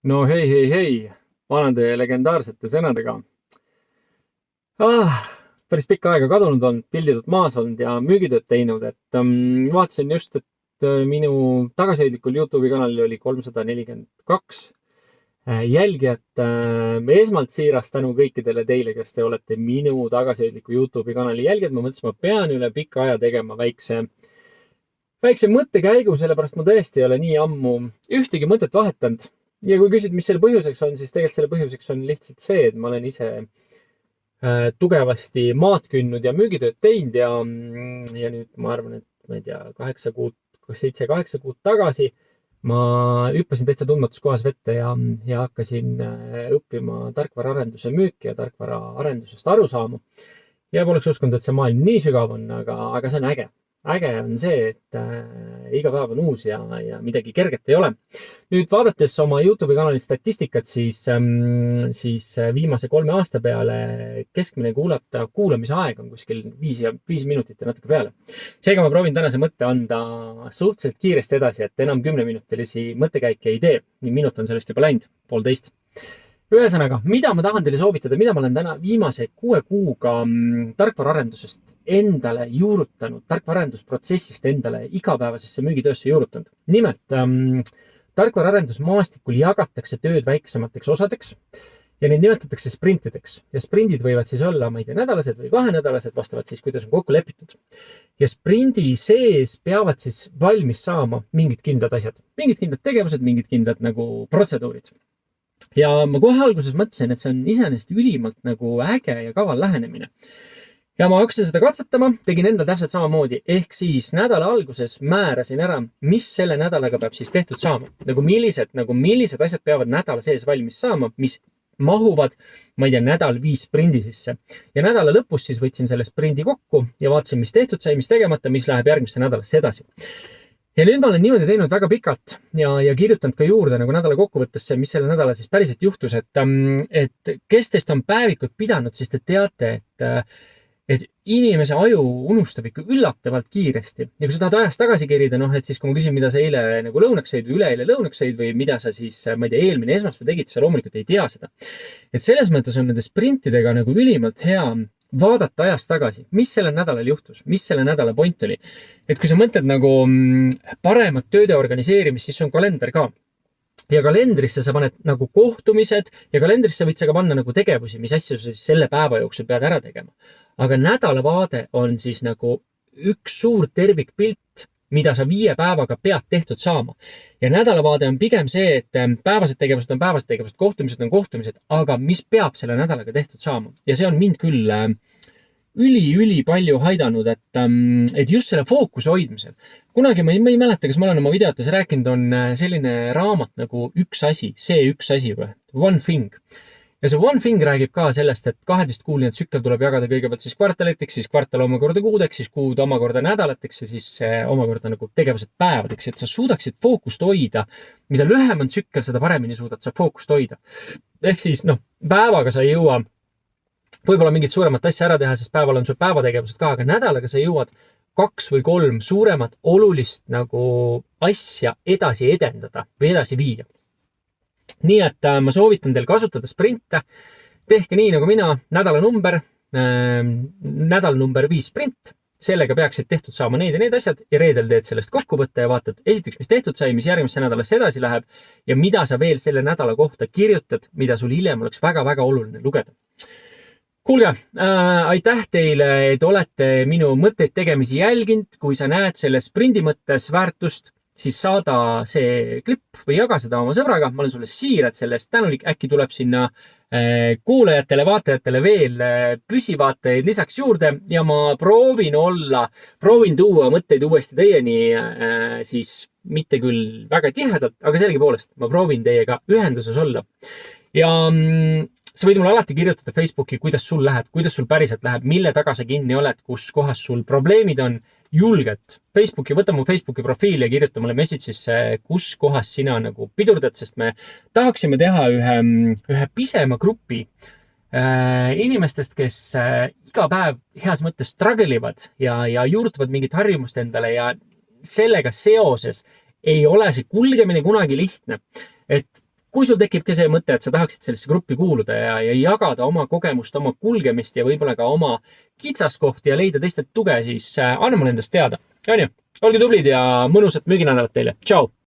No hei, vanade legendaarsete sõnadega. Päris pikka aega kadunud olnud, pilditud maas olnud ja müügitööd teinud, vaatasin just, et minu tagasihoidlikul YouTube'i kanalil oli 342 jälgijat. Esmalt siiras tänu kõikidele teile, kes te olete minu tagasihoidliku YouTube'i kanali jälgijad. Ma mõtlesin, ma pean üle pika aja tegema väikse mõttekäigu, sellepärast ma tõesti ei ole nii ammu ühtegi mõtet vahetanud. Ja kui küsid, mis selle põhjuseks on, siis tegelikult selle põhjuseks on lihtsalt see, et ma olen ise tugevasti maad kündnud ja müügitööd teinud ja nüüd ma arvan, et ma ei tea, 7-8 kuud tagasi ma hüppasin täitsa tundmatus kohas vette ja hakkasin õppima tarkvaraarenduse müüki ja tarkvaraarendusest aru saama. Ja poleks uskunud, et see maailm nii sügav on, aga see on äge. Äge on see, et iga päev on uus ja midagi kerget ei ole. Nüüd vaadates oma YouTube'i kanali statistikat, siis viimase 3 aasta peale keskmine kuulamise aeg on kuskil 5 minutit ja natuke peale. Seega ma proovin tänase mõtte anda suhteliselt kiiresti edasi, et enam 10-minutilisi mõttekäike ei tee. Nii minut on sellest juba läinud, 1,5. Ühesõnaga, mida ma tahan teile soovitada, mida ma olen täna viimase 6 kuuga tarkvaraarendusest endale juurutanud, tarkvaraarendusprotsessist endale igapäevasesse müügitöösse juurutanud. Nimelt, tarkvaraarendusmaastikul jagatakse tööd väiksemateks osadeks ja neid nimetatakse sprintideks. Ja sprindid võivad siis olla, ma ei tea, nädalased või 2-nädalased, vastavalt siis, kuidas on kokku lepitud. Ja sprindi sees peavad siis valmis saama mingid kindlad asjad, mingid kindlad tegevused, mingid kindlad nagu protseduurid. Ja ma kohe alguses mõtlesin, et see on iseenesest ülimalt nagu äge ja kaval lähenemine. Ja ma hakkasin seda katsetama, tegin endal täpselt samamoodi, ehk siis nädala alguses määrasin ära, mis selle nädalaga peab siis tehtud saama. Nagu millised asjad peavad nädala sees valmis saama, mis mahuvad, ma ei tea, nädal 5 sprindi sisse. Ja nädala lõpus siis võtsin selle sprindi kokku ja vaatasin, mis tehtud sai, mis tegemata, mis läheb järgmisse nädalasse edasi. Ja nüüd ma olen niimoodi teinud väga pikalt ja kirjutanud ka juurde nagu nädala kokkuvõttesse, mis selle nädala siis päriselt juhtus, et kes teist on päevikut pidanud, siis te teate, et inimese aju unustab ikka üllatavalt kiiresti. Ja kui sa tahad ajast tagasi kerida, et siis kui ma küsin, mida sa eile nagu lõunaks sõid või üleeile lõunaks sõid või mida sa siis, ma ei tea, eelmine esmaspäev tegid, sa loomulikult ei tea seda. Et selles mõttes on nende sprintidega nagu ülimalt hea vaadata ajast tagasi, mis sellel nädalal juhtus, mis selle nädala point oli. Et kui sa mõtled nagu paremat tööde organiseerimist, siis on kalender ka. Ja kalendrisse sa paned nagu kohtumised ja kalendrisse võid sa ka panna nagu tegevusi, mis asju sa siis selle päeva jooksul pead ära tegema. Aga nädalavaade on siis nagu üks suur tervikpilt, mida sa 5 päevaga pead tehtud saama. Ja nädalavaade on pigem see, et päevased tegevused on päevased tegevused, kohtumised on kohtumised, aga mis peab selle nädalaga tehtud saama. Ja see on mind küll üli palju haidanud, et just selle fookuse hoidmisel. Kunagi ma ei mäleta, kas ma olen oma videotes rääkinud, on selline raamat nagu üks asi, see üks asi või One Thing. Ja see One Thing räägib ka sellest, et 12-kuuline tsükkel tuleb jagada kõigepealt siis kvartaliteks, siis kvartal omakorda kuudeks, siis kuud omakorda nädalateks ja siis omakorda nagu tegevused päevadeks, et sa suudaksid fookust hoida. Mida lühem on tsükkel, seda paremini suudad sa fookust hoida. Ehk siis, päevaga sa ei jõua võib-olla mingit suuremat asja ära teha, sest päeval on sul päevategevused ka, aga nädalaga sa jõuad 2 või 3 suuremat olulist nagu asja edasi edendada või edasi viia. Nii et ma soovitan teil kasutada sprinte. Tehke nii nagu mina, nädala number 5 sprint. Sellega peaksid tehtud saama need ja need asjad ja reedel teed sellest kokkuvõtte ja vaatad esiteks, mis tehtud sai, mis järgmisse nädalasse edasi läheb ja mida sa veel selle nädala kohta kirjutad, mida sul hiljem oleks väga-väga oluline lugeda. Kuulge, aitäh teile, et olete minu mõtteid tegemisi jälginud. Kui sa näed selle sprindi mõttes väärtust, siis saada see klipp või jaga seda oma sõbraga. Ma olen sulle siirad sellest tänulik. Äkki tuleb sinna kuulajatele, vaatajatele veel püsivaatajaid lisaks juurde ja ma proovin tuua mõtteid uuesti teieni siis mitte küll väga tihedalt, aga sellegipoolest ma proovin teiega ühenduses olla. Ja sa võid mulle alati kirjutada Facebooki, kuidas sul läheb, kuidas sul päriselt läheb, mille taga sa kinni oled, kus kohas sul probleemid on, julged võta mu Facebooki profiili ja kirjuta mulle message'isse, kus kohas sina nagu pidurdad, sest me tahaksime teha ühe pisema grupi inimestest, kes iga päev heas mõttes struggle ivad ja juurutavad mingit harjumust endale ja sellega seoses ei ole see kulgemine kunagi lihtne. Et kui sul tekib ka see mõte, et sa tahaksid sellesse gruppi kuuluda ja jagada oma kogemust, oma kulgemist ja võib-olla ka oma kitsaskohti ja leida teistelt tuge, siis anna mulle endast teada. On ju? Olge tublid ja mõnusat müüginädalat teile. Tšau!